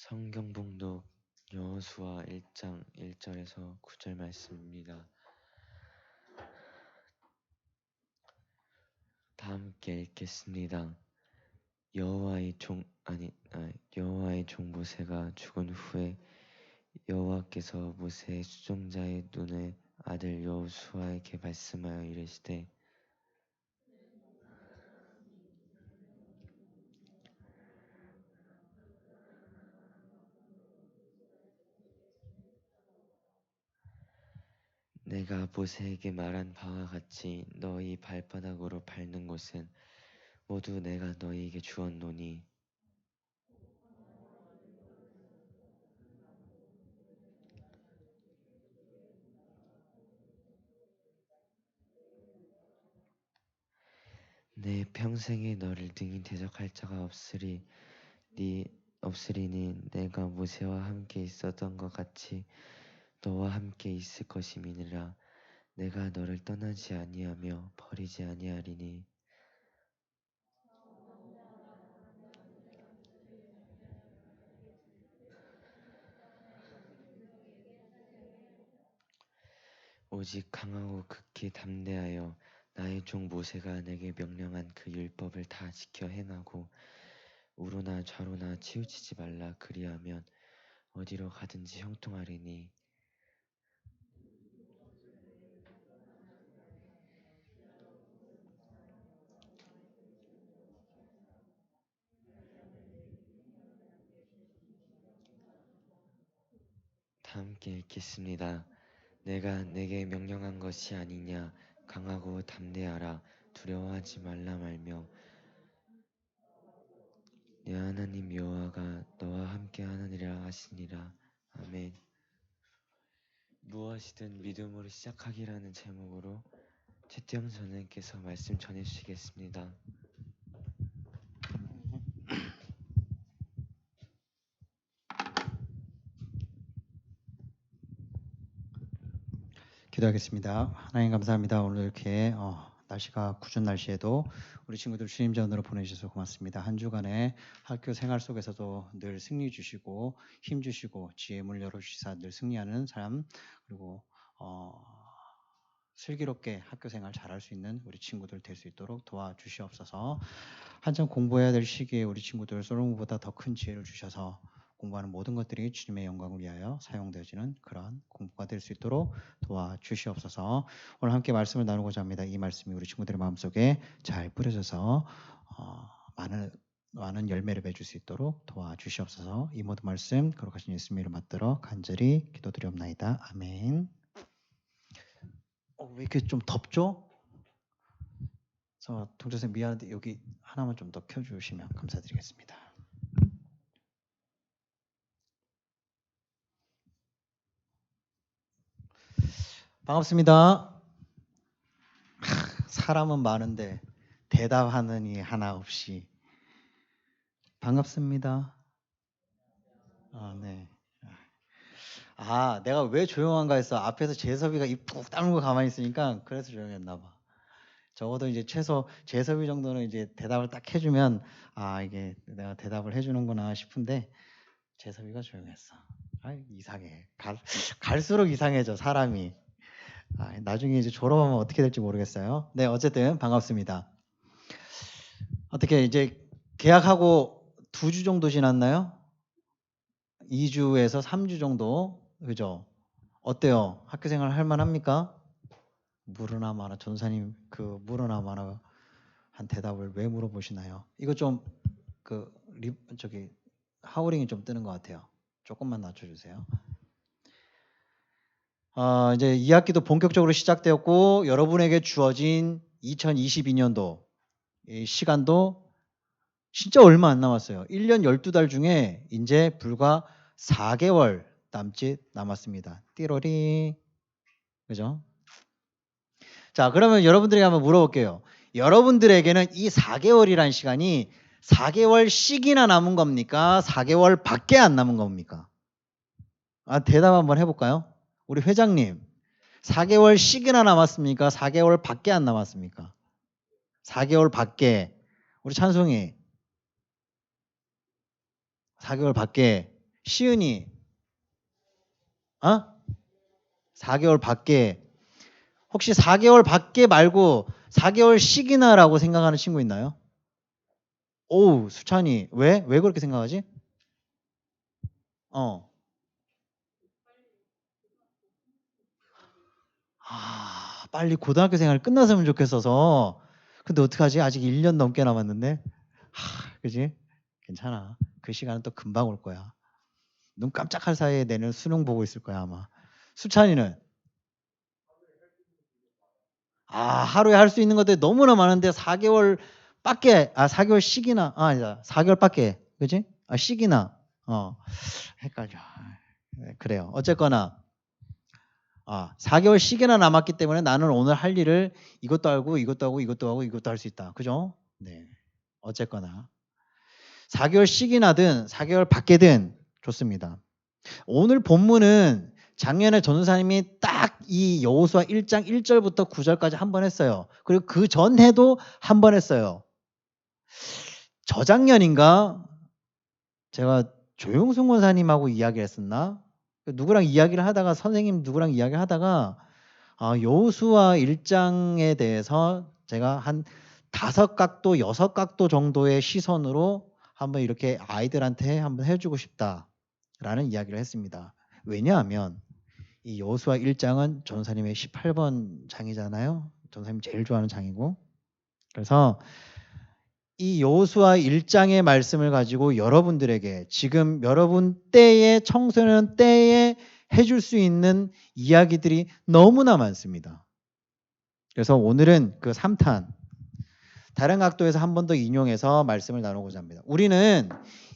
성경 봉독 여호수아 1장 1절에서 9절 말씀입니다. 다 함께 읽겠습니다. 여호와의 종 모세가 죽은 후에 여호와께서 모세의 수종자의 눈의 아들 여호수아에게 말씀하여 이르시되 내가 모세에게 말한 바와 같이 너희 발바닥으로 밟는 곳은 모두 내가 너희에게 주었노니 내 평생에 너를 능히 대적할 자가 없으리니 내가 모세와 함께 있었던 것 같이 너와 함께 있을 것임이니라. 내가 너를 떠나지 아니하며 버리지 아니하리니 오직 강하고 극히 담대하여 나의 종 모세가 내게 명령한 그 율법을 다 지켜 행하고 우로나 좌로나 치우치지 말라. 그리하면 어디로 가든지 형통하리니 다 함께 읽겠습니다. 내가 내게 명령한 것이 아니냐. 강하고 담대하라. 두려워하지 말라 말며 내 하나님 여호와가 너와 함께 하느니라 하시니라. 아멘. 무엇이든 믿음으로 시작하기라는 제목으로 최태영 선생님께서 말씀 전해 주시겠습니다. 기도하겠습니다. 하나님 감사합니다. 오늘 이렇게 날씨가 궂은 날씨에도 우리 친구들 주님 전으로 보내주셔서 고맙습니다. 한 주간의 학교 생활 속에서도 늘 승리 주시고 힘 주시고 지혜 문 열어주시사 늘 승리하는 삶 그리고 슬기롭게 학교 생활 잘할 수 있는 우리 친구들 될 수 있도록 도와주시옵소서. 한참 공부해야 될 시기에 우리 친구들 솔로몬보다 더 큰 지혜를 주셔서 공부하는 모든 것들이 주님의 영광을 위하여 사용되어지는 그러한 공부가 될 수 있도록 도와주시옵소서. 오늘 함께 말씀을 나누고자 합니다. 이 말씀이 우리 친구들의 마음속에 잘 뿌려져서 많은 열매를 맺을 수 있도록 도와주시옵소서. 이 모든 말씀 거룩하신 예수님 이름 받들어 간절히 기도드리옵나이다. 아멘. 왜 이렇게 좀 덥죠? 동조쌤 미안한데 여기 하나만 좀 더 켜주시면 감사드리겠습니다. 반갑습니다. 사람은 많은데 대답하는 이 하나 없이 반갑습니다. 네. 내가 왜 조용한가 했어. 앞에서 재섭이가 입 푹 다물고 가만히 있으니까 그래서 조용했나 봐. 적어도 이제 최소 재섭이 정도는 이제 대답을 딱 해주면 이게 내가 대답을 해주는구나 싶은데 재섭이가 조용했어. 이상해. 갈수록 이상해져 사람이. 나중에 이제 졸업하면 어떻게 될지 모르겠어요. 네, 어쨌든 반갑습니다. 어떻게 이제 계약하고 2주 정도 지났나요? 2주에서 3주 정도, 그죠? 어때요? 학교생활 할 만합니까? 물으나 마나 전사님 그 물으나 마나 한 대답을 왜 물어보시나요? 이거 좀 하우링이 좀 뜨는 것 같아요. 조금만 낮춰주세요. 이제 2학기도 본격적으로 시작되었고 여러분에게 주어진 2022년도 시간도 진짜 얼마 안 남았어요. 1년 12달 중에 이제 불과 4개월 남짓 남았습니다. 띠로리. 그죠? 자, 그러면 여러분들에게 한번 물어볼게요. 여러분들에게는 이 4개월이란 시간이 4개월씩이나 남은 겁니까? 4개월 밖에 안 남은 겁니까? 대답 한번 해볼까요? 우리 회장님, 4개월씩이나 남았습니까? 4개월 밖에 안 남았습니까? 4개월 밖에. 우리 찬송이 4개월 밖에 시은이 4개월 밖에. 혹시 4개월 밖에 말고 4개월씩이나라고 생각하는 친구 있나요? 오우, 수찬이. 왜? 왜 그렇게 생각하지? 빨리 고등학교 생활 끝났으면 좋겠어서. 근데 어떡하지? 아직 1년 넘게 남았는데. 그지? 괜찮아. 그 시간은 또 금방 올 거야. 눈 깜짝할 사이에 내년 수능 보고 있을 거야, 아마. 수찬이는? 하루에 할 수 있는 것들이 너무나 많은데 4개월씩이나, 아니다. 4개월밖에. 그지? 씩이나. 헷갈려. 그래요. 어쨌거나 4개월씩이나 남았기 때문에 나는 오늘 할 일을 이것도 알고 이것도 하고 이것도 하고 이것도 할 수 있다. 그죠? 네. 어쨌거나 4개월씩이나든 4개월 밖에든 좋습니다. 오늘 본문은 작년에 전도사님이 딱 이 여호수아 1장 1절부터 9절까지 한 번 했어요. 그리고 그 전해도 한 번 했어요. 저작년인가 제가 조용승 권사님하고 이야기를 했었나? 누구랑 이야기를 하다가 선생님 누구랑 이야기를 하다가 여호수아 1장에 대해서 제가 한 5각도 6각도 정도의 시선으로 한번 이렇게 아이들한테 한번 해주고 싶다라는 이야기를 했습니다. 왜냐하면 이 여호수아 1장은 전사님의 18번 장이잖아요. 전사님이 제일 좋아하는 장이고. 그래서 이 여호수아 1장의 말씀을 가지고 여러분들에게 지금 여러분 때에 청소년 때에 해줄 수 있는 이야기들이 너무나 많습니다. 그래서 오늘은 그 3탄 다른 각도에서 한 번 더 인용해서 말씀을 나누고자 합니다. 우리는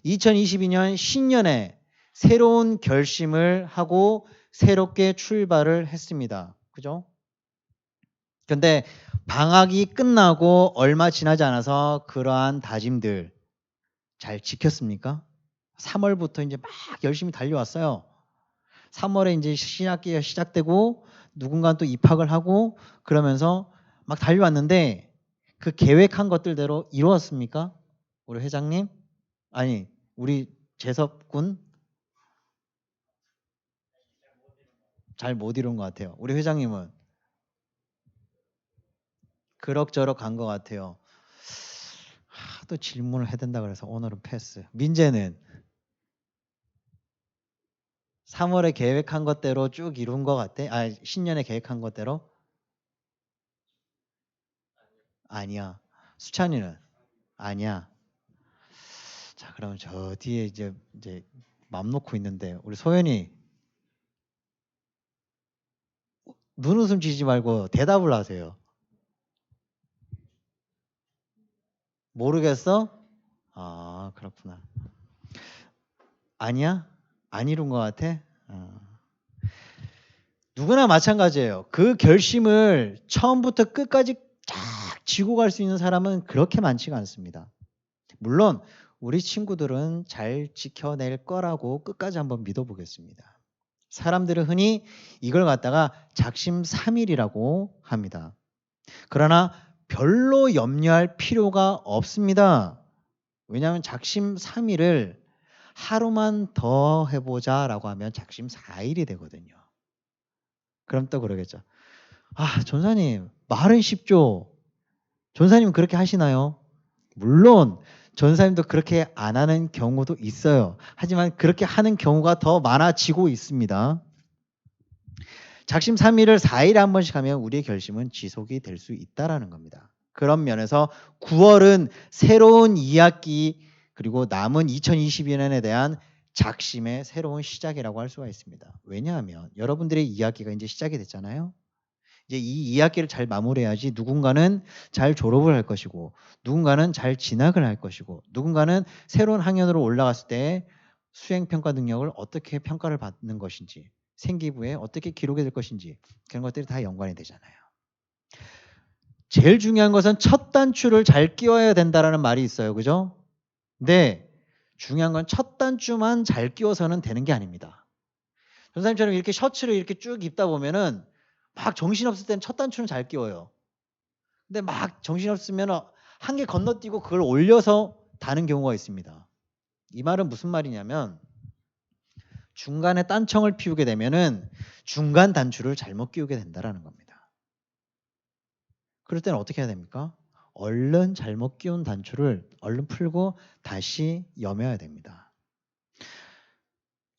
2022년 신년에 새로운 결심을 하고 새롭게 출발을 했습니다. 그죠? 근데 방학이 끝나고 얼마 지나지 않아서 그러한 다짐들 잘 지켰습니까? 3월부터 이제 막 열심히 달려왔어요. 3월에 이제 신학기가 시작되고 누군가는 또 입학을 하고 그러면서 막 달려왔는데 그 계획한 것들대로 이루었습니까? 우리 회장님? 아니, 우리 재섭군? 잘 못 이룬 것 같아요. 우리 회장님은? 그럭저럭 간 것 같아요. 또 질문을 해야 된다 그래서 오늘은 패스. 민재는? 3월에 계획한 것대로 쭉 이룬 것 같아? 신년에 계획한 것대로? 아니야. 수찬이는? 아니야. 자, 그럼 저 뒤에 이제 맘 놓고 있는데 우리 소연이 눈웃음 지지 말고 대답을 하세요. 모르겠어? 그렇구나. 아니야? 안 이룬 것 같아? 누구나 마찬가지예요. 그 결심을 처음부터 끝까지 쫙 쥐고 갈 수 있는 사람은 그렇게 많지가 않습니다. 물론 우리 친구들은 잘 지켜낼 거라고 끝까지 한번 믿어보겠습니다. 사람들은 흔히 이걸 갖다가 작심삼일이라고 합니다. 그러나 별로 염려할 필요가 없습니다. 왜냐하면 작심삼일을 하루만 더 해보자라고 하면 작심사일이 되거든요. 그럼 또 그러겠죠. 전사님 말은 쉽죠. 전사님 그렇게 하시나요? 물론 전사님도 그렇게 안 하는 경우도 있어요. 하지만 그렇게 하는 경우가 더 많아지고 있습니다. 작심삼일을 4일에 한 번씩 하면 우리의 결심은 지속이 될 수 있다라는 겁니다. 그런 면에서 9월은 새로운 2학기 그리고 남은 2022년에 대한 작심의 새로운 시작이라고 할 수가 있습니다. 왜냐하면 여러분들의 2학기가 이제 시작이 됐잖아요. 이제 이 2학기를 잘 마무리해야지 누군가는 잘 졸업을 할 것이고 누군가는 잘 진학을 할 것이고 누군가는 새로운 학년으로 올라갔을 때 수행평가 능력을 어떻게 평가를 받는 것인지 생기부에 어떻게 기록이 될 것인지 그런 것들이 다 연관이 되잖아요. 제일 중요한 것은 첫 단추를 잘 끼워야 된다라는 말이 있어요. 그죠? 근데 중요한 건 첫 단추만 잘 끼워서는 되는 게 아닙니다. 전사님처럼 이렇게 셔츠를 이렇게 쭉 입다 보면은 막 정신없을 때는 첫 단추는 잘 끼워요. 근데 막 정신없으면 한 개 건너뛰고 그걸 올려서 다는 경우가 있습니다. 이 말은 무슨 말이냐면 중간에 딴청을 피우게 되면은 중간 단추를 잘못 끼우게 된다라는 겁니다. 그럴 때는 어떻게 해야 됩니까? 얼른 잘못 끼운 단추를 얼른 풀고 다시 여며야 됩니다.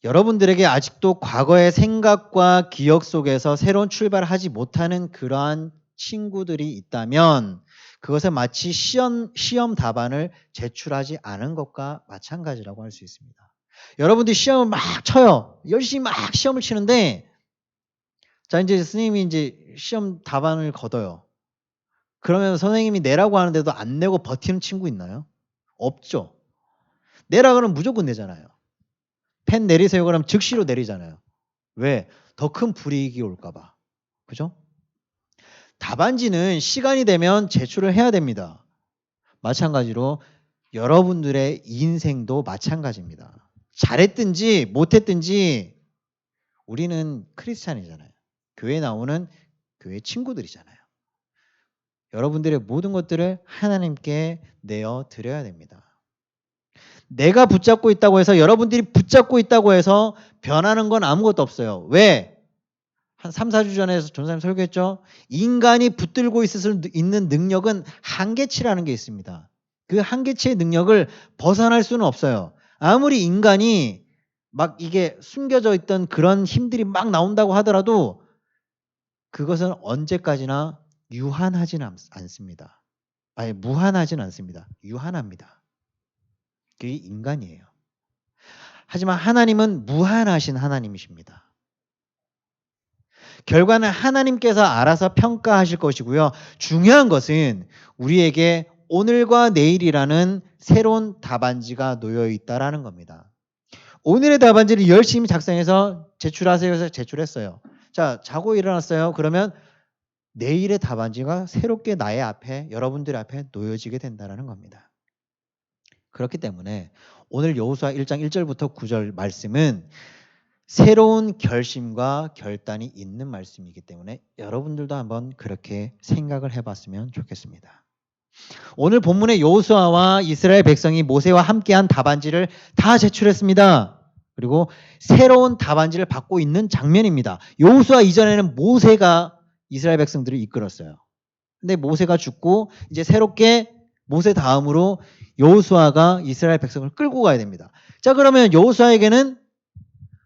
여러분들에게 아직도 과거의 생각과 기억 속에서 새로운 출발을 하지 못하는 그러한 친구들이 있다면 그것은 마치 시험 답안을 제출하지 않은 것과 마찬가지라고 할 수 있습니다. 여러분들이 시험을 막 쳐요. 열심히 막 시험을 치는데 자 이제 선생님이 이제 시험 답안을 걷어요. 그러면 선생님이 내라고 하는데도 안 내고 버티는 친구 있나요? 없죠. 내라 그러면 무조건 내잖아요. 펜 내리세요 그러면 즉시로 내리잖아요. 왜? 더 큰 불이익이 올까 봐. 그죠? 답안지는 시간이 되면 제출을 해야 됩니다. 마찬가지로 여러분들의 인생도 마찬가지입니다. 잘했든지 못했든지 우리는 크리스찬이잖아요. 교회에 나오는 교회 친구들이잖아요. 여러분들의 모든 것들을 하나님께 내어 드려야 됩니다. 내가 붙잡고 있다고 해서 여러분들이 붙잡고 있다고 해서 변하는 건 아무것도 없어요. 왜? 한 3, 4주 전에 전사님 설교했죠. 인간이 붙들고 있을 수 있는 능력은 한계치라는 게 있습니다. 그 한계치의 능력을 벗어날 수는 없어요. 아무리 인간이 막 이게 숨겨져 있던 그런 힘들이 막 나온다고 하더라도 그것은 언제까지나 유한하지는 않습니다. 아니 무한하지는 않습니다. 유한합니다. 그게 인간이에요. 하지만 하나님은 무한하신 하나님이십니다. 결과는 하나님께서 알아서 평가하실 것이고요. 중요한 것은 우리에게 오늘과 내일이라는 새로운 답안지가 놓여 있다라는 겁니다. 오늘의 답안지를 열심히 작성해서 제출하세요 해서 제출했어요. 자, 자고 일어났어요. 그러면 내일의 답안지가 새롭게 나의 앞에 여러분들 앞에 놓여지게 된다는 겁니다. 그렇기 때문에 오늘 여호수아 1장 1절부터 9절 말씀은 새로운 결심과 결단이 있는 말씀이기 때문에 여러분들도 한번 그렇게 생각을 해봤으면 좋겠습니다. 오늘 본문의 여호수아와 이스라엘 백성이 모세와 함께한 답안지를 다 제출했습니다. 그리고 새로운 답안지를 받고 있는 장면입니다. 여호수아 이전에는 모세가 이스라엘 백성들을 이끌었어요. 근데 모세가 죽고 이제 새롭게 모세 다음으로 여호수아가 이스라엘 백성을 끌고 가야 됩니다. 자, 그러면 여호수아에게는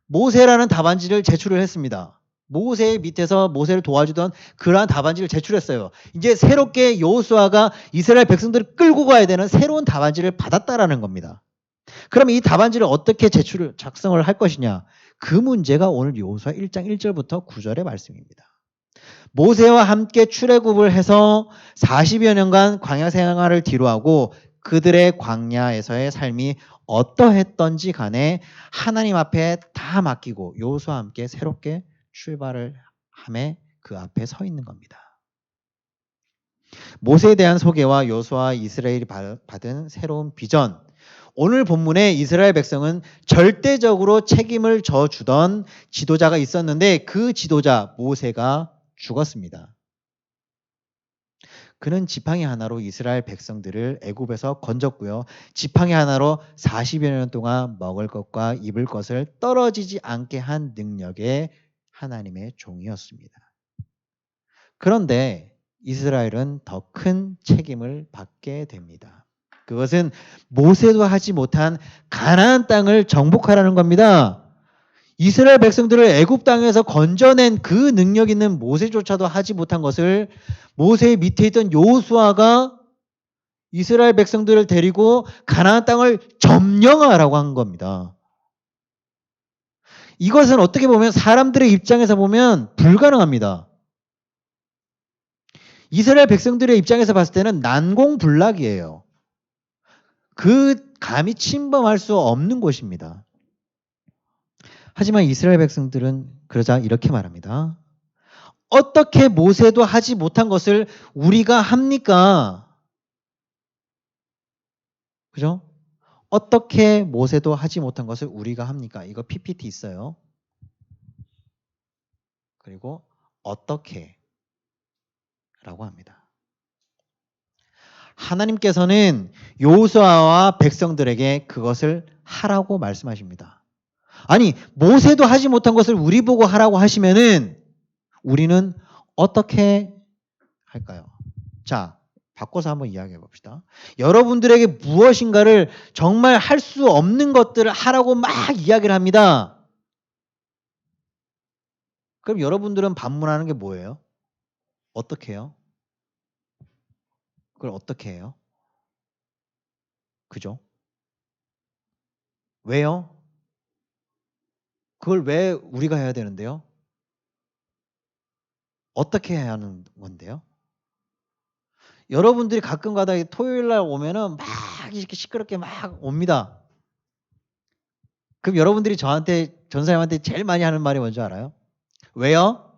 모세라는 답안지를 제출을 했습니다. 모세 밑에서 모세를 도와주던 그러한 답안지를 제출했어요. 이제 새롭게 여호수아가 이스라엘 백성들을 끌고 가야 되는 새로운 답안지를 받았다라는 겁니다. 그럼 이 답안지를 어떻게 작성을 할 것이냐? 그 문제가 오늘 여호수아 1장 1절부터 9절의 말씀입니다. 모세와 함께 출애굽을 해서 40여 년간 광야 생활을 뒤로하고 그들의 광야에서의 삶이 어떠했던지 간에 하나님 앞에 다 맡기고 여호수아와 함께 새롭게 출발을 함에 그 앞에 서 있는 겁니다. 모세에 대한 소개와 여호수아와 이스라엘이 받은 새로운 비전. 오늘 본문에 이스라엘 백성은 절대적으로 책임을 져주던 지도자가 있었는데 그 지도자 모세가 죽었습니다. 그는 지팡이 하나로 이스라엘 백성들을 애굽에서 건졌고요. 지팡이 하나로 40여 년 동안 먹을 것과 입을 것을 떨어지지 않게 한 능력의 하나님의 종이었습니다. 그런데 이스라엘은 더 큰 책임을 받게 됩니다. 그것은 모세도 하지 못한 가나안 땅을 정복하라는 겁니다. 이스라엘 백성들을 애굽 땅에서 건져낸 그 능력 있는 모세조차도 하지 못한 것을 모세의 밑에 있던 여호수아가 이스라엘 백성들을 데리고 가나안 땅을 점령하라고 한 겁니다. 이것은 어떻게 보면 사람들의 입장에서 보면 불가능합니다. 이스라엘 백성들의 입장에서 봤을 때는 난공불락이에요. 그 감히 침범할 수 없는 곳입니다. 하지만 이스라엘 백성들은 그러자 이렇게 말합니다. 어떻게 모세도 하지 못한 것을 우리가 합니까? 그죠? 어떻게 모세도 하지 못한 것을 우리가 합니까? 이거 PPT 있어요. 그리고 어떻게 라고 합니다. 하나님께서는 여호수아와 백성들에게 그것을 하라고 말씀하십니다. 아니, 모세도 하지 못한 것을 우리 보고 하라고 하시면은 우리는 어떻게 할까요? 자, 바꿔서 한번 이야기해 봅시다. 여러분들에게 무엇인가를 정말 할 수 없는 것들을 하라고 막 이야기를 합니다. 그럼 여러분들은 반문하는 게 뭐예요? 어떻게 해요? 그걸 어떻게 해요? 그죠? 왜요? 그걸 왜 우리가 해야 되는데요? 어떻게 해야 하는 건데요? 여러분들이 가끔 가다 토요일 날 오면은 막 이렇게 시끄럽게 막 옵니다. 그럼 여러분들이 저한테, 전사님한테 제일 많이 하는 말이 뭔지 알아요? 왜요?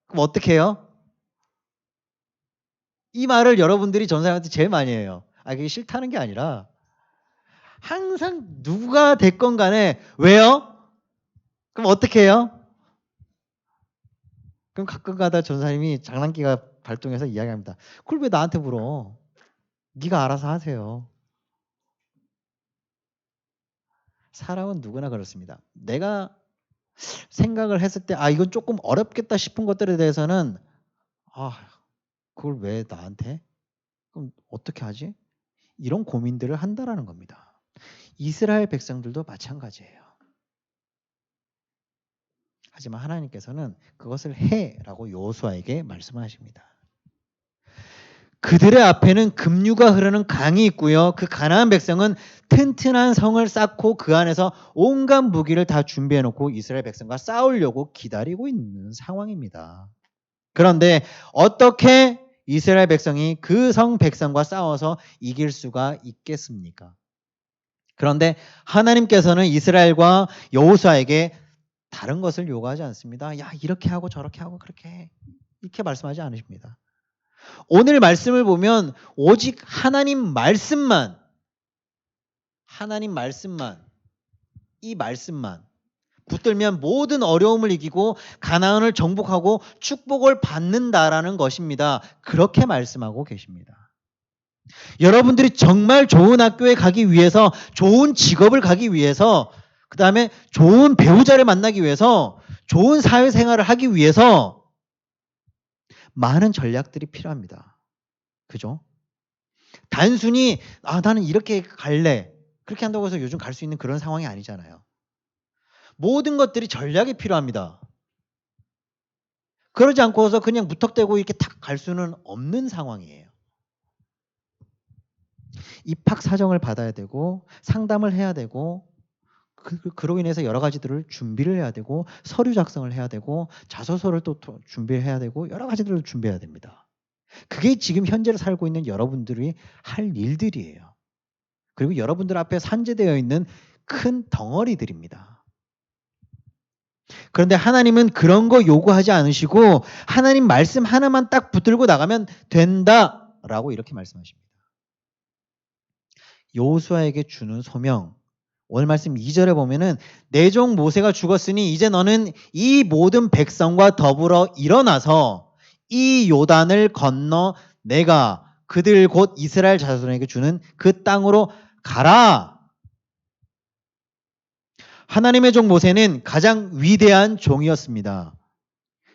그럼 어떻게 해요? 이 말을 여러분들이 전사님한테 제일 많이 해요. 그게 싫다는 게 아니라 항상 누가 됐건 간에 왜요? 그럼 어떻게 해요? 그럼 가끔 가다 전사님이 장난기가 발동해서 이야기합니다. 그걸 왜 나한테 물어? 네가 알아서 하세요. 사람은 누구나 그렇습니다. 내가 생각을 했을 때 이건 조금 어렵겠다 싶은 것들에 대해서는 그걸 왜 나한테? 그럼 어떻게 하지? 이런 고민들을 한다라는 겁니다. 이스라엘 백성들도 마찬가지예요. 하지만 하나님께서는 그것을 해라고 여호수아에게 말씀하십니다. 그들의 앞에는 급류가 흐르는 강이 있고요. 그 가나안 백성은 튼튼한 성을 쌓고 그 안에서 온갖 무기를 다 준비해 놓고 이스라엘 백성과 싸우려고 기다리고 있는 상황입니다. 그런데 어떻게 이스라엘 백성이 그 성 백성과 싸워서 이길 수가 있겠습니까? 그런데 하나님께서는 이스라엘과 여호수아에게 다른 것을 요구하지 않습니다. 야, 이렇게 하고 저렇게 하고 그렇게 해. 이렇게 말씀하지 않으십니다. 오늘 말씀을 보면 오직 하나님 말씀만, 이 말씀만 붙들면 모든 어려움을 이기고 가나안을 정복하고 축복을 받는다라는 것입니다. 그렇게 말씀하고 계십니다. 여러분들이 정말 좋은 학교에 가기 위해서, 좋은 직업을 가기 위해서, 그 다음에 좋은 배우자를 만나기 위해서, 좋은 사회생활을 하기 위해서 많은 전략들이 필요합니다. 그죠? 단순히 나는 이렇게 갈래. 그렇게 한다고 해서 요즘 갈 수 있는 그런 상황이 아니잖아요. 모든 것들이 전략이 필요합니다. 그러지 않고서 그냥 무턱대고 이렇게 탁 갈 수는 없는 상황이에요. 입학 사정을 받아야 되고 상담을 해야 되고 그로 인해서 여러 가지들을 준비를 해야 되고 서류 작성을 해야 되고 자소서를 또 준비해야 되고 여러 가지들을 준비해야 됩니다. 그게 지금 현재를 살고 있는 여러분들이 할 일들이에요. 그리고 여러분들 앞에 산재되어 있는 큰 덩어리들입니다. 그런데 하나님은 그런 거 요구하지 않으시고 하나님 말씀 하나만 딱 붙들고 나가면 된다라고 이렇게 말씀하십니다. 여호수아에게 주는 소명, 오늘 말씀 2절에 보면은 내 종 모세가 죽었으니 이제 너는 이 모든 백성과 더불어 일어나서 이 요단을 건너 내가 그들 곧 이스라엘 자손에게 주는 그 땅으로 가라. 하나님의 종 모세는 가장 위대한 종이었습니다.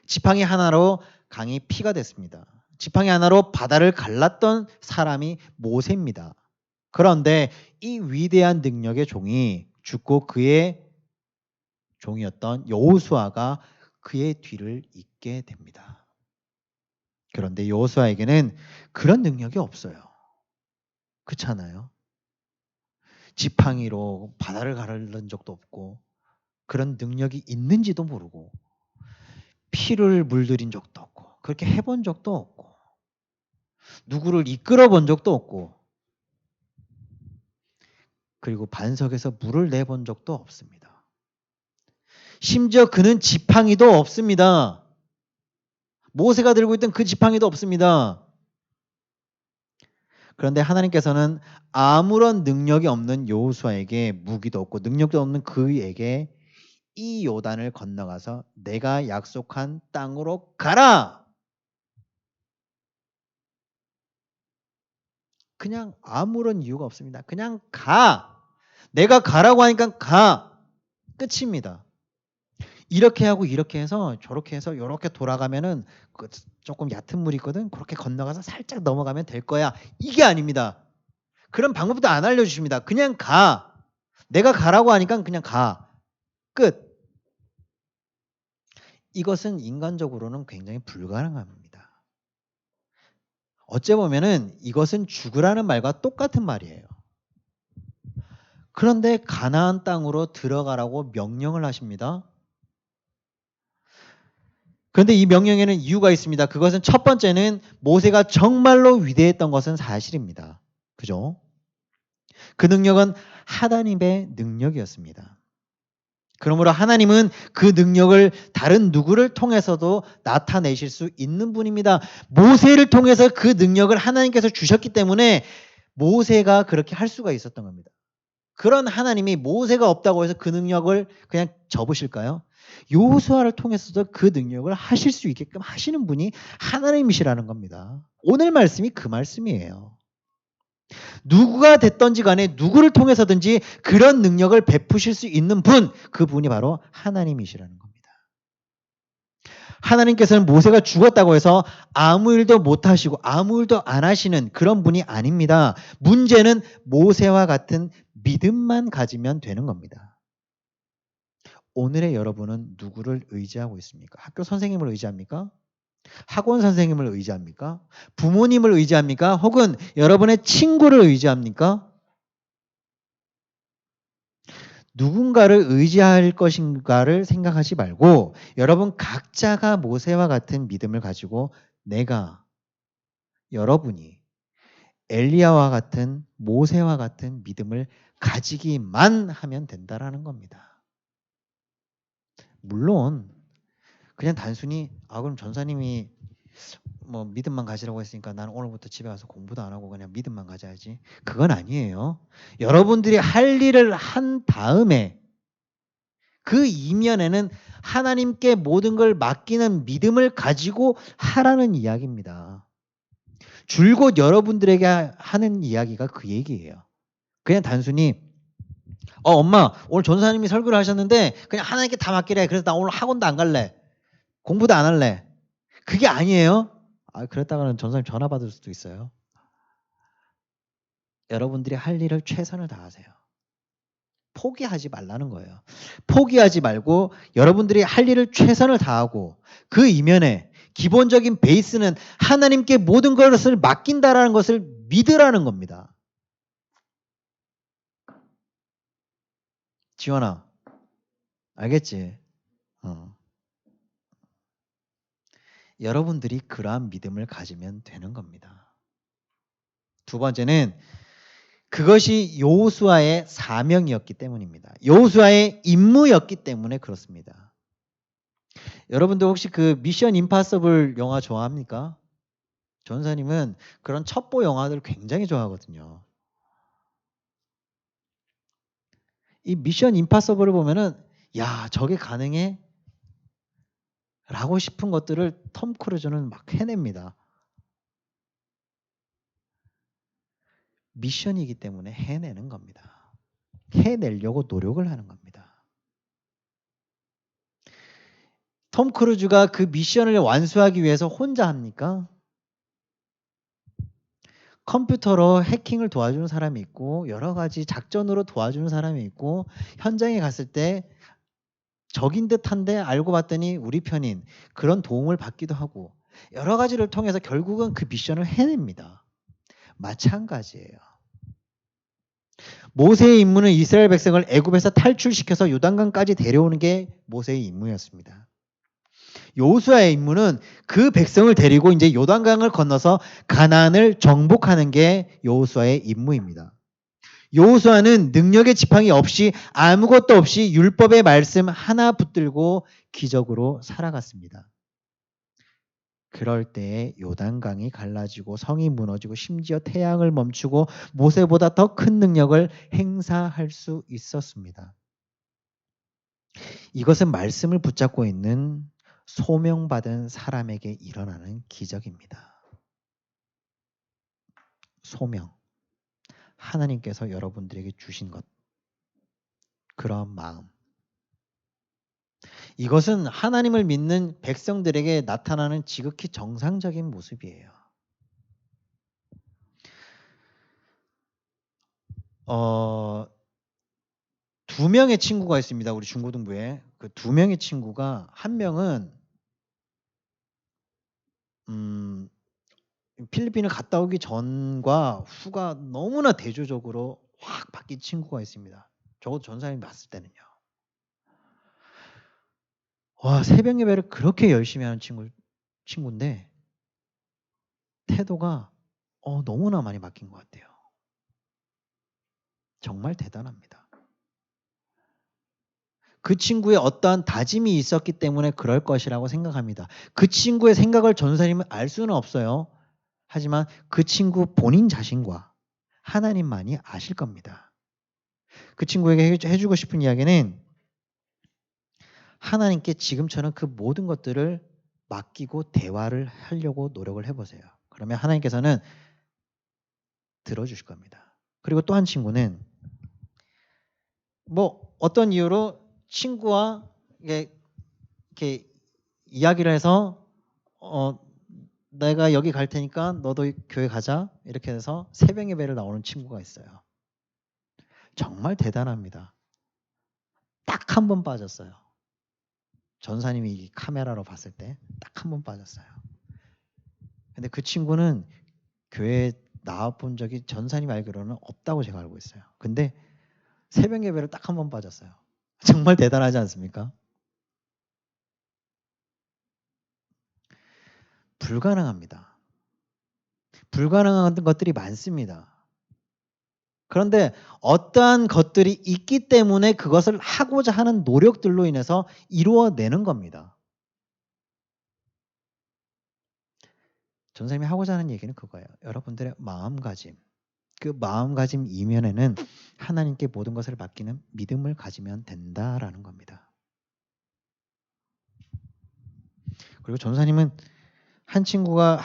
지팡이 하나로 강이 피가 됐습니다. 지팡이 하나로 바다를 갈랐던 사람이 모세입니다. 그런데 이 위대한 능력의 종이 죽고 그의 종이었던 여호수아가 그의 뒤를 잇게 됩니다. 그런데 여호수아에게는 그런 능력이 없어요. 그렇잖아요. 지팡이로 바다를 가른 적도 없고 그런 능력이 있는지도 모르고 피를 물들인 적도 없고 그렇게 해본 적도 없고 누구를 이끌어 본 적도 없고 그리고 반석에서 물을 내본 적도 없습니다. 심지어 그는 지팡이도 없습니다. 모세가 들고 있던 그 지팡이도 없습니다. 그런데 하나님께서는 아무런 능력이 없는 여호수아에게 무기도 없고 능력도 없는 그에게 이 요단을 건너가서 내가 약속한 땅으로 가라. 그냥 아무런 이유가 없습니다. 그냥 가. 내가 가라고 하니까 가. 끝입니다. 이렇게 하고 이렇게 해서 저렇게 해서 요렇게 돌아가면은 조금 얕은 물이 있거든. 그렇게 건너가서 살짝 넘어가면 될 거야. 이게 아닙니다. 그런 방법도 안 알려주십니다. 그냥 가. 내가 가라고 하니까 그냥 가. 끝. 이것은 인간적으로는 굉장히 불가능합니다. 어째 보면은 이것은 죽으라는 말과 똑같은 말이에요. 그런데 가나안 땅으로 들어가라고 명령을 하십니다. 그런데 이 명령에는 이유가 있습니다. 그것은 첫 번째는 모세가 정말로 위대했던 것은 사실입니다. 그죠? 그 능력은 하나님의 능력이었습니다. 그러므로 하나님은 그 능력을 다른 누구를 통해서도 나타내실 수 있는 분입니다. 모세를 통해서 그 능력을 하나님께서 주셨기 때문에 모세가 그렇게 할 수가 있었던 겁니다. 그런 하나님이 모세가 없다고 해서 그 능력을 그냥 접으실까요? 여호수아를 통해서도 그 능력을 하실 수 있게끔 하시는 분이 하나님이시라는 겁니다. 오늘 말씀이 그 말씀이에요. 누구가 됐던지 간에 누구를 통해서든지 그런 능력을 베푸실 수 있는 분, 그분이 바로 하나님이시라는 겁니다. 하나님께서는 모세가 죽었다고 해서 아무 일도 못하시고 아무 일도 안 하시는 그런 분이 아닙니다. 문제는 모세와 같은 믿음만 가지면 되는 겁니다. 오늘의 여러분은 누구를 의지하고 있습니까? 학교 선생님을 의지합니까? 학원 선생님을 의지합니까? 부모님을 의지합니까? 혹은 여러분의 친구를 의지합니까? 누군가를 의지할 것인가를 생각하지 말고 여러분 각자가 모세와 같은 믿음을 가지고 내가 여러분이 엘리야와 같은 모세와 같은 믿음을 가지기만 하면 된다라는 겁니다. 물론 그냥 단순히 그럼 전사님이 뭐 믿음만 가지라고 했으니까 나는 오늘부터 집에 가서 공부도 안 하고 그냥 믿음만 가져야지. 그건 아니에요. 여러분들이 할 일을 한 다음에 그 이면에는 하나님께 모든 걸 맡기는 믿음을 가지고 하라는 이야기입니다. 줄곧 여러분들에게 하는 이야기가 그 얘기예요. 그냥 단순히 엄마 오늘 전사님이 설교를 하셨는데 그냥 하나님께 다 맡기래. 그래서 나 오늘 학원도 안 갈래. 공부도 안 할래. 그게 아니에요. 그랬다가는 전사님 전화 받을 수도 있어요. 여러분들이 할 일을 최선을 다하세요. 포기하지 말라는 거예요. 포기하지 말고 여러분들이 할 일을 최선을 다하고 그 이면에 기본적인 베이스는 하나님께 모든 것을 맡긴다라는 것을 믿으라는 겁니다. 지원아, 알겠지? 여러분들이 그러한 믿음을 가지면 되는 겁니다. 두 번째는 그것이 여호수아의 사명이었기 때문입니다. 여호수아의 임무였기 때문에 그렇습니다. 여러분들 혹시 그 미션 임파서블 영화 좋아합니까? 전사님은 그런 첩보 영화들 굉장히 좋아하거든요. 이 미션 임파서블을 보면은 야 저게 가능해? 라고 싶은 것들을 톰 크루즈는 막 해냅니다. 미션이기 때문에 해내는 겁니다. 해내려고 노력을 하는 겁니다. 톰 크루즈가 그 미션을 완수하기 위해서 혼자 합니까? 컴퓨터로 해킹을 도와주는 사람이 있고 여러 가지 작전으로 도와주는 사람이 있고 현장에 갔을 때 적인 듯한데 알고 봤더니 우리 편인 그런 도움을 받기도 하고 여러 가지를 통해서 결국은 그 미션을 해냅니다. 마찬가지예요. 모세의 임무는 이스라엘 백성을 애굽에서 탈출시켜서 요단강까지 데려오는 게 모세의 임무였습니다. 여호수아의 임무는 그 백성을 데리고 이제 요단강을 건너서 가나안을 정복하는 게 여호수아의 임무입니다. 여호수아는 능력의 지팡이 없이 아무것도 없이 율법의 말씀 하나 붙들고 기적으로 살아갔습니다. 그럴 때에 요단강이 갈라지고 성이 무너지고 심지어 태양을 멈추고 모세보다 더 큰 능력을 행사할 수 있었습니다. 이것은 말씀을 붙잡고 있는 소명받은 사람에게 일어나는 기적입니다. 소명. 하나님께서 여러분들에게 주신 것. 그런 마음. 이것은 하나님을 믿는 백성들에게 나타나는 지극히 정상적인 모습이에요. 두 명의 친구가 있습니다. 우리 중고등부에. 그 두 명의 친구가 한 명은 필리핀을 갔다 오기 전과 후가 너무나 대조적으로 확 바뀐 친구가 있습니다. 적어도 전사님이 봤을 때는요. 와, 새벽 예배를 그렇게 열심히 하는 친구인데 태도가 너무나 많이 바뀐 것 같아요. 정말 대단합니다. 그 친구의 어떠한 다짐이 있었기 때문에 그럴 것이라고 생각합니다. 그 친구의 생각을 전사님은 알 수는 없어요. 하지만 그 친구 본인 자신과 하나님만이 아실 겁니다. 그 친구에게 해주고 싶은 이야기는 하나님께 지금처럼 그 모든 것들을 맡기고 대화를 하려고 노력을 해보세요. 그러면 하나님께서는 들어주실 겁니다. 그리고 또 한 친구는 뭐 어떤 이유로 친구와 이렇게 이야기를 해서 내가 여기 갈 테니까 너도 교회 가자 이렇게 해서 새벽 예배를 나오는 친구가 있어요. 정말 대단합니다. 딱 한 번 빠졌어요. 전사님이 이 카메라로 봤을 때 딱 한 번 빠졌어요. 근데 그 친구는 교회에 나와본 적이 전사님 알기로는 없다고 제가 알고 있어요. 근데 새벽 예배를 딱 한 번 빠졌어요. 정말 대단하지 않습니까? 불가능합니다. 불가능한 것들이 많습니다. 그런데 어떠한 것들이 있기 때문에 그것을 하고자 하는 노력들로 인해서 이루어내는 겁니다. 전사님이 하고자 하는 얘기는 그거예요. 여러분들의 마음가짐. 그 마음가짐 이면에는 하나님께 모든 것을 맡기는 믿음을 가지면 된다라는 겁니다. 그리고 전사님은 한 친구가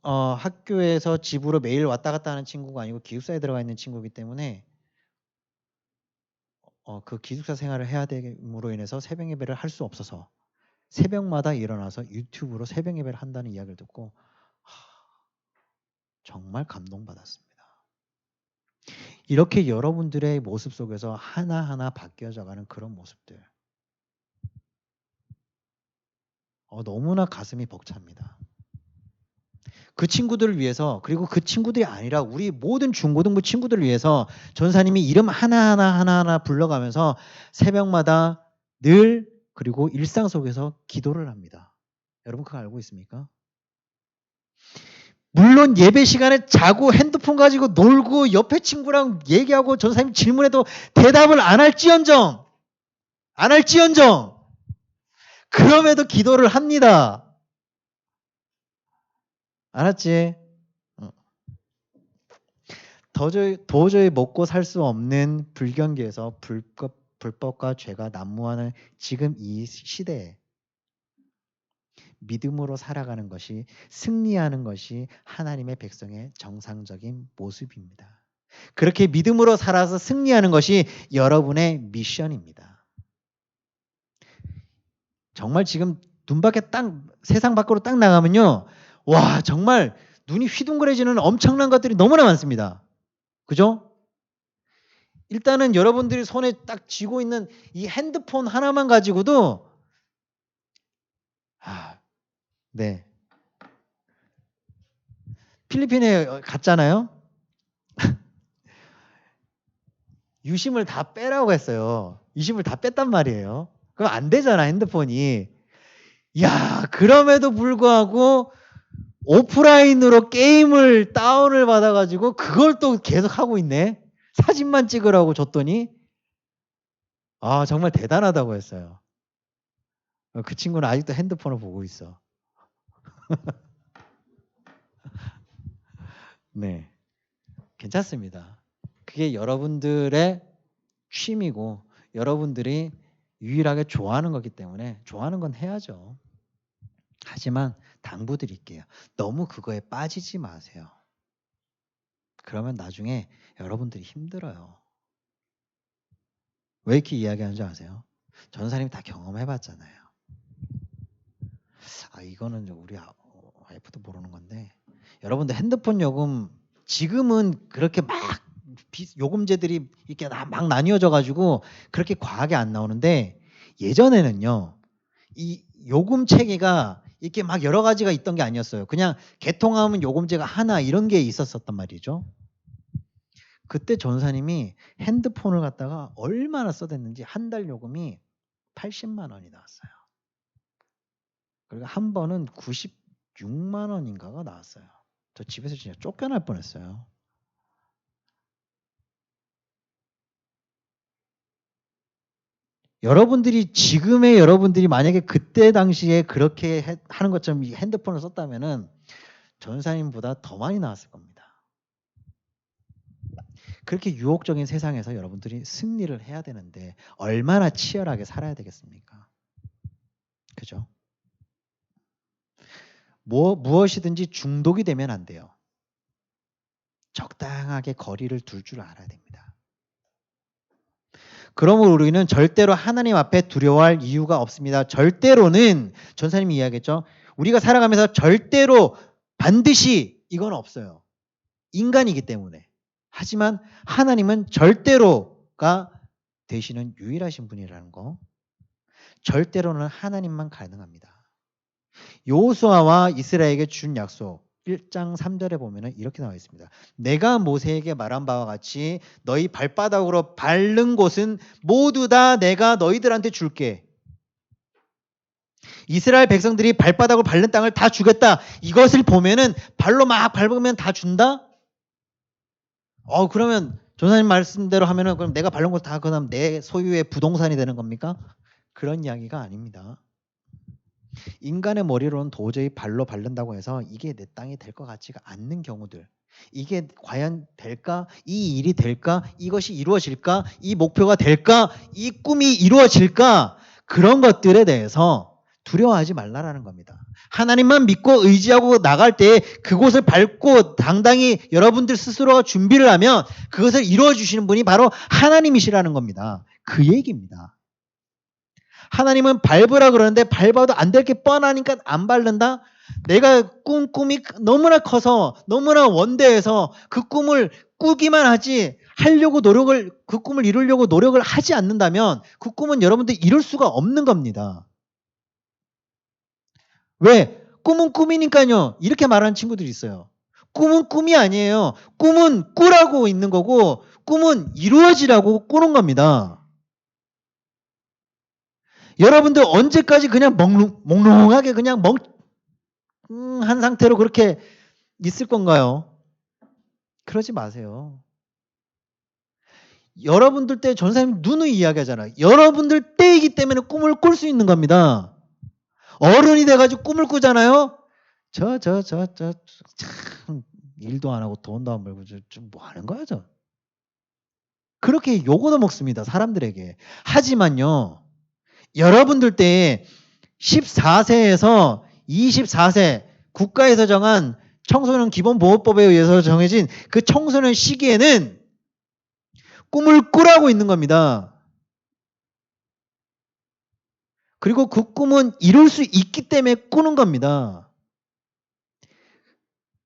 학교에서 집으로 매일 왔다 갔다 하는 친구가 아니고 기숙사에 들어가 있는 친구이기 때문에 그 기숙사 생활을 해야 됨으로 인해서 새벽 예배를 할 수 없어서 새벽마다 일어나서 유튜브로 새벽 예배를 한다는 이야기를 듣고 정말 감동받았습니다. 이렇게 여러분들의 모습 속에서 하나하나 바뀌어져가는 그런 모습들 너무나 가슴이 벅찹니다. 그 친구들을 위해서 그리고 그 친구들이 아니라 우리 모든 중고등부 친구들을 위해서 전사님이 이름 하나하나 불러가면서 새벽마다 늘 그리고 일상 속에서 기도를 합니다. 여러분 그거 알고 있습니까? 물론 예배 시간에 자고 핸드폰 가지고 놀고 옆에 친구랑 얘기하고 전사님 질문해도 대답을 안 할지언정 그럼에도 기도를 합니다. 알았지? 도저히 먹고 살 수 없는 불경기에서 불법과 죄가 난무하는 지금 이 시대에 믿음으로 살아가는 것이 승리하는 것이 하나님의 백성의 정상적인 모습입니다. 그렇게 믿음으로 살아서 승리하는 것이 여러분의 미션입니다. 정말 지금 세상 밖으로 딱 나가면요. 와, 정말 눈이 휘둥그레지는 엄청난 것들이 너무나 많습니다. 그죠? 일단은 여러분들이 손에 딱 쥐고 있는 이 핸드폰 하나만 가지고도 네. 필리핀에 갔잖아요. 유심을 다 빼라고 했어요. 유심을 다 뺐단 말이에요. 그럼 안 되잖아, 핸드폰이. 야, 그럼에도 불구하고 오프라인으로 게임을 다운을 받아가지고 그걸 또 계속 하고 있네. 사진만 찍으라고 줬더니 정말 대단하다고 했어요. 그 친구는 아직도 핸드폰을 보고 있어. 네, 괜찮습니다. 그게 여러분들의 취미고 여러분들이 유일하게 좋아하는 거기 때문에 좋아하는 건 해야죠. 하지만 당부드릴게요. 너무 그거에 빠지지 마세요. 그러면 나중에 여러분들이 힘들어요. 왜 이렇게 이야기하는지 아세요? 전사님 다 경험해봤잖아요. 이거는 우리 와이프도 모르는 건데, 여러분들 핸드폰 요금 지금은 그렇게 막 요금제들이 이렇게 막 나뉘어져 가지고 그렇게 과하게 안 나오는데, 예전에는요 이 요금 체계가 이렇게 막 여러 가지가 있던 게 아니었어요. 그냥 개통하면 요금제가 하나 이런 게 있었단 말이죠. 그때 전사님이 핸드폰을 갖다가 얼마나 써댔는지 한 달 요금이 80만 원이 나왔어요. 그리고 한 번은 96만 원인가가 나왔어요. 저 집에서 진짜 쫓겨날 뻔했어요. 지금의 여러분들이 만약에 그때 당시에 그렇게 하는 것처럼 이 핸드폰을 썼다면은 전사님보다 더 많이 나왔을 겁니다. 그렇게 유혹적인 세상에서 여러분들이 승리를 해야 되는데 얼마나 치열하게 살아야 되겠습니까? 그죠? 무엇이든지 중독이 되면 안 돼요. 적당하게 거리를 둘 줄 알아야 됩니다. 그러므로 우리는 절대로 하나님 앞에 두려워할 이유가 없습니다. 절대로는 전사님이 이야기했죠. 우리가 살아가면서 절대로 반드시 이건 없어요. 인간이기 때문에. 하지만 하나님은 절대로가 되시는 유일하신 분이라는 거. 절대로는 하나님만 가능합니다. 여호수아와 이스라엘에게 준 약속 1장 3절에 보면 이렇게 나와 있습니다. 내가 모세에게 말한 바와 같이 너희 발바닥으로 밟는 곳은 모두 다 내가 너희들한테 줄게. 이스라엘 백성들이 발바닥으로 밟는 땅을 다 주겠다. 이것을 보면은 발로 막 밟으면 다 준다? 그러면 조사님 말씀대로 하면은 그럼 내가 밟는 곳 다 그다음 내 소유의 부동산이 되는 겁니까? 그런 이야기가 아닙니다. 인간의 머리로는 도저히 발로 밟는다고 해서 이게 내 땅이 될 것 같지가 않는 경우들. 이게 과연 될까? 이 일이 될까? 이것이 이루어질까? 이 목표가 될까? 이 꿈이 이루어질까? 그런 것들에 대해서 두려워하지 말라라는 겁니다. 하나님만 믿고 의지하고 나갈 때 그곳을 밟고 당당히 여러분들 스스로가 준비를 하면 그것을 이루어 주시는 분이 바로 하나님이시라는 겁니다. 그 얘기입니다. 하나님은 밟으라 그러는데 밟아도 안 될 게 뻔하니까 안 밟는다? 내가 꿈이 너무나 커서 너무나 원대해서 그 꿈을 꾸기만 하지 그 꿈을 이루려고 노력을 하지 않는다면 그 꿈은 여러분들 이룰 수가 없는 겁니다. 왜? 꿈은 꿈이니까요. 이렇게 말하는 친구들이 있어요. 꿈은 꿈이 아니에요. 꿈은 꾸라고 있는 거고 꿈은 이루어지라고 꾸는 겁니다. 여러분들 언제까지 그냥 몽롱하게 그냥 한 상태로 그렇게 있을 건가요? 그러지 마세요. 여러분들 때 전사님 누누이 이야기하잖아요. 여러분들 때이기 때문에 꿈을 꿀 수 있는 겁니다. 어른이 돼가지고 꿈을 꾸잖아요. 참 일도 안 하고 돈도 안 벌고 좀 뭐 하는 거야 저. 그렇게 욕을 먹습니다. 사람들에게. 하지만요. 여러분들 때에 14세에서 24세 국가에서 정한 청소년 기본보호법에 의해서 정해진 그 청소년 시기에는 꿈을 꾸라고 있는 겁니다. 그리고 그 꿈은 이룰 수 있기 때문에 꾸는 겁니다.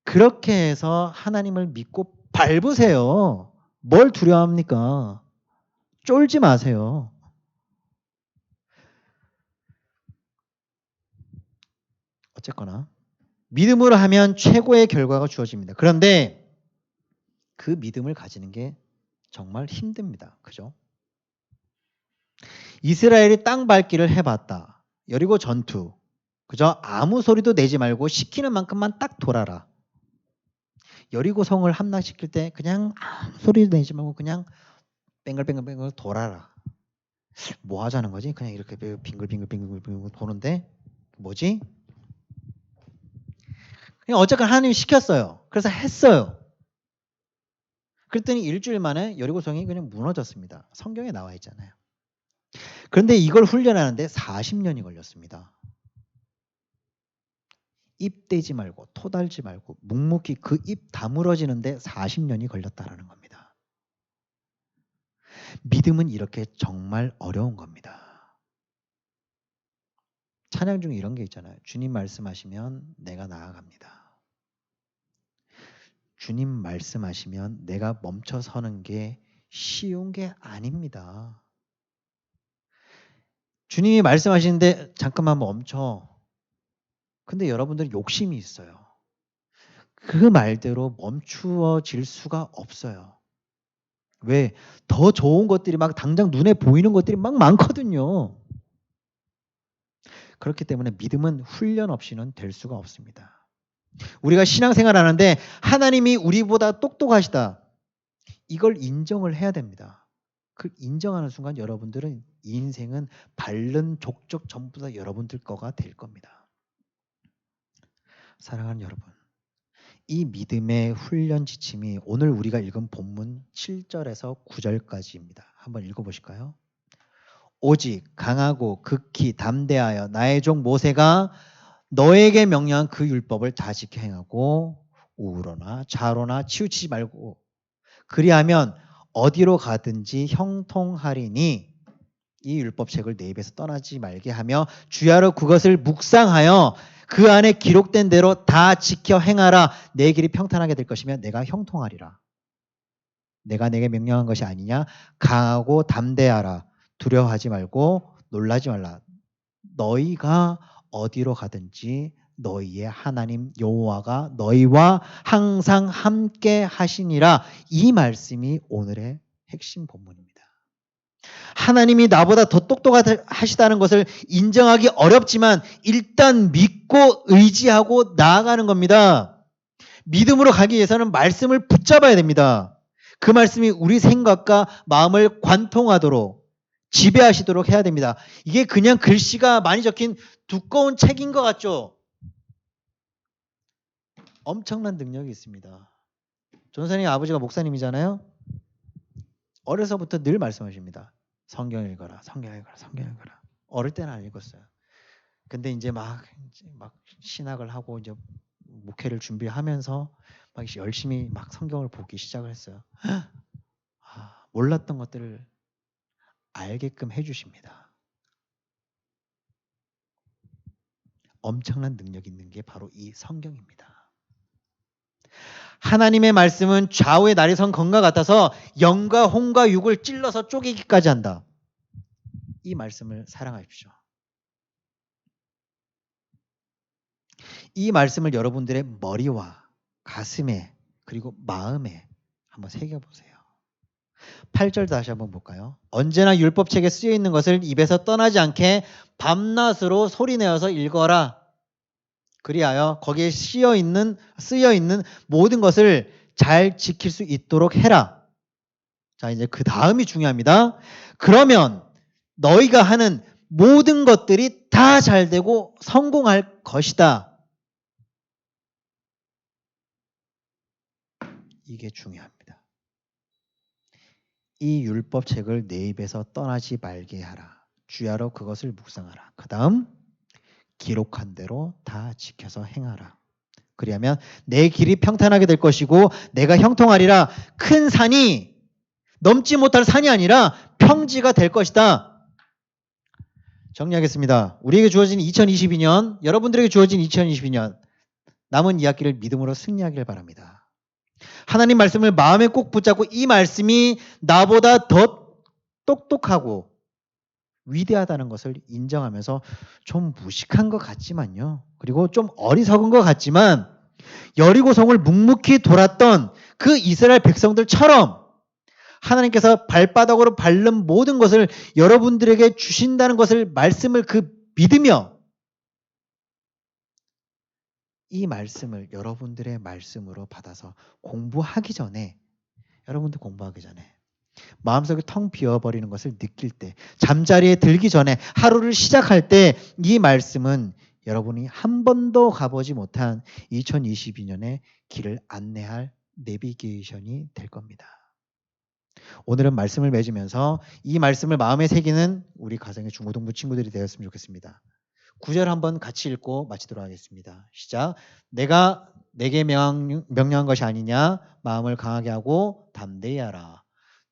그렇게 해서 하나님을 믿고 밟으세요. 뭘 두려워합니까? 쫄지 마세요. 어쨌거나 믿음으로 하면 최고의 결과가 주어집니다. 그런데 그 믿음을 가지는 게 정말 힘듭니다. 그죠? 이스라엘이 땅 밟기를 해봤다. 여리고 전투. 그죠? 아무 소리도 내지 말고 시키는 만큼만 딱 돌아라. 여리고 성을 함락시킬 때 그냥 아무 소리도 내지 말고 그냥 뱅글뱅글 돌아라. 뭐 하자는 거지? 그냥 이렇게 빙글빙글 도는데 뭐지? 그냥 어쨌거나 하나님이 시켰어요. 그래서 했어요. 그랬더니 일주일 만에 여리고성이 그냥 무너졌습니다. 성경에 나와 있잖아요. 그런데 이걸 훈련하는데 40년이 걸렸습니다. 입 대지 말고 토 달지 말고 묵묵히 그 입 다물어지는데 40년이 걸렸다라는 겁니다. 믿음은 이렇게 정말 어려운 겁니다. 찬양 중에 이런 게 있잖아요. 주님 말씀하시면 내가 나아갑니다. 주님 말씀하시면 내가 멈춰 서는 게 쉬운 게 아닙니다. 주님이 말씀하시는데 잠깐만 멈춰. 근데 여러분들은 욕심이 있어요. 그 말대로 멈추어질 수가 없어요. 왜? 더 좋은 것들이 막 당장 눈에 보이는 것들이 막 많거든요. 그렇기 때문에 믿음은 훈련 없이는 될 수가 없습니다. 우리가 신앙생활 하는데 하나님이 우리보다 똑똑하시다. 이걸 인정을 해야 됩니다. 그 인정하는 순간 여러분들은 인생은 밟는 족적 전부 다 여러분들 거가 될 겁니다. 사랑하는 여러분, 이 믿음의 훈련 지침이 오늘 우리가 읽은 본문 7절에서 9절까지입니다. 한번 읽어보실까요? 오직 강하고 극히 담대하여 나의 종 모세가 너에게 명령한 그 율법을 다 지켜 행하고 우로나 좌로나 치우치지 말고 그리하면 어디로 가든지 형통하리니 이 율법책을 내 입에서 떠나지 말게 하며 주야로 그것을 묵상하여 그 안에 기록된 대로 다 지켜 행하라. 내 길이 평탄하게 될 것이며 내가 형통하리라. 내가 내게 명령한 것이 아니냐. 강하고 담대하라. 두려워하지 말고 놀라지 말라. 너희가 어디로 가든지 너희의 하나님 여호와가 너희와 항상 함께 하시니라. 이 말씀이 오늘의 핵심 본문입니다. 하나님이 나보다 더 똑똑하시다는 것을 인정하기 어렵지만 일단 믿고 의지하고 나아가는 겁니다. 믿음으로 가기 위해서는 말씀을 붙잡아야 됩니다. 그 말씀이 우리 생각과 마음을 관통하도록 지배하시도록 해야 됩니다. 이게 그냥 글씨가 많이 적힌 두꺼운 책인 것 같죠? 엄청난 능력이 있습니다. 전사님 아버지가 목사님이잖아요. 어려서부터 늘 말씀하십니다. 성경 읽어라, 성경 읽어라, 성경 읽어라. 어릴 때는 안 읽었어요. 근데 이제 막 신학을 하고 이제 목회를 준비하면서 막 열심히 막 성경을 보기 시작을 했어요. 몰랐던 것들을 알게끔 해주십니다. 엄청난 능력이 있는 게 바로 이 성경입니다. 하나님의 말씀은 좌우의 날이 선 검과 같아서 영과 혼과 육을 찔러서 쪼개기까지 한다. 이 말씀을 사랑하십시오. 이 말씀을 여러분들의 머리와 가슴에 그리고 마음에 한번 새겨보세요. 8절 다시 한번 볼까요? 언제나 율법책에 쓰여있는 것을 입에서 떠나지 않게 밤낮으로 소리내어서 읽어라. 그리하여 거기에 쓰여있는 모든 것을 잘 지킬 수 있도록 해라. 자, 이제 그 다음이 중요합니다. 그러면 너희가 하는 모든 것들이 다 잘되고 성공할 것이다. 이게 중요합니다. 이 율법책을 내 입에서 떠나지 말게 하라. 주야로 그것을 묵상하라. 그 다음 기록한 대로 다 지켜서 행하라. 그리하면 내 길이 평탄하게 될 것이고 내가 형통하리라. 큰 산이 넘지 못할 산이 아니라 평지가 될 것이다. 정리하겠습니다. 우리에게 주어진 2022년, 여러분들에게 주어진 2022년 남은 이야기를 믿음으로 승리하길 바랍니다. 하나님 말씀을 마음에 꼭 붙잡고 이 말씀이 나보다 더 똑똑하고 위대하다는 것을 인정하면서 좀 무식한 것 같지만요. 그리고 좀 어리석은 것 같지만 여리고성을 묵묵히 돌았던 그 이스라엘 백성들처럼 하나님께서 발바닥으로 밟는 모든 것을 여러분들에게 주신다는 것을 말씀을 믿으며 이 말씀을 여러분들의 말씀으로 받아서 공부하기 전에 여러분들 공부하기 전에 마음속에 텅 비어버리는 것을 느낄 때 잠자리에 들기 전에 하루를 시작할 때 이 말씀은 여러분이 한 번도 가보지 못한 2022년의 길을 안내할 내비게이션이 될 겁니다. 오늘은 말씀을 맺으면서 이 말씀을 마음에 새기는 우리 가정의 중고등부 친구들이 되었으면 좋겠습니다. 9절 한번 같이 읽고 마치도록 하겠습니다. 시작. 내가 내게 명령한 것이 아니냐. 마음을 강하게 하고 담대히 하라.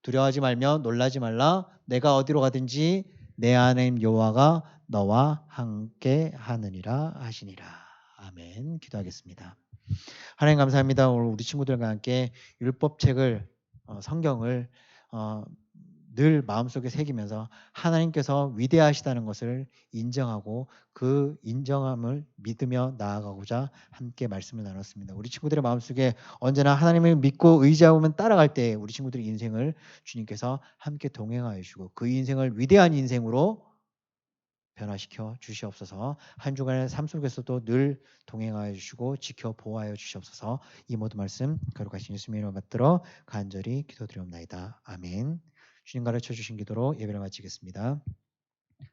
두려워하지 말며 놀라지 말라. 내가 어디로 가든지 내 하나님 여호와가 너와 함께 하느니라 하시니라. 아멘. 기도하겠습니다. 하나님 감사합니다. 오늘 우리 친구들과 함께 율법책을 성경을 늘 마음속에 새기면서 하나님께서 위대하시다는 것을 인정하고 그 인정함을 믿으며 나아가고자 함께 말씀을 나눴습니다. 우리 친구들의 마음속에 언제나 하나님을 믿고 의지하면 따라갈 때 우리 친구들의 인생을 주님께서 함께 동행하여 주시고 그 인생을 위대한 인생으로 변화시켜 주시옵소서. 한 주간의 삶 속에서도 늘 동행하여 주시고 지켜 보호하여 주시옵소서. 이 모든 말씀 거룩하신 예수님의 이름을 받들어 간절히 기도드리옵나이다. 아멘. 주님 가르쳐 주신 기도로 예배를 마치겠습니다.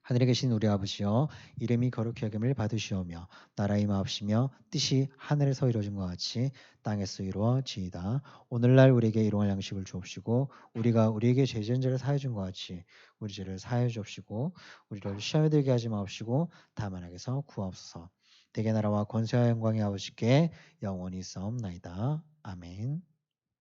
하늘에 계신 우리 아버지여, 이름이 거룩히 여김을 받으시오며 나라의 임하옵시며 뜻이 하늘에서 이루어진 것 같이 땅에서 이루어지이다. 오늘날 우리에게 일용할 양식을 주옵시고 우리가 우리에게 죄 지은 자를 사하여 준 것 같이 우리 죄를 사하여 주옵시고 우리를 시험에 들게 하지 마옵시고 다만 악에서 구하옵소서. 대개 나라와 권세와 영광이 아버지께 영원히 있사옵나이다. 아멘.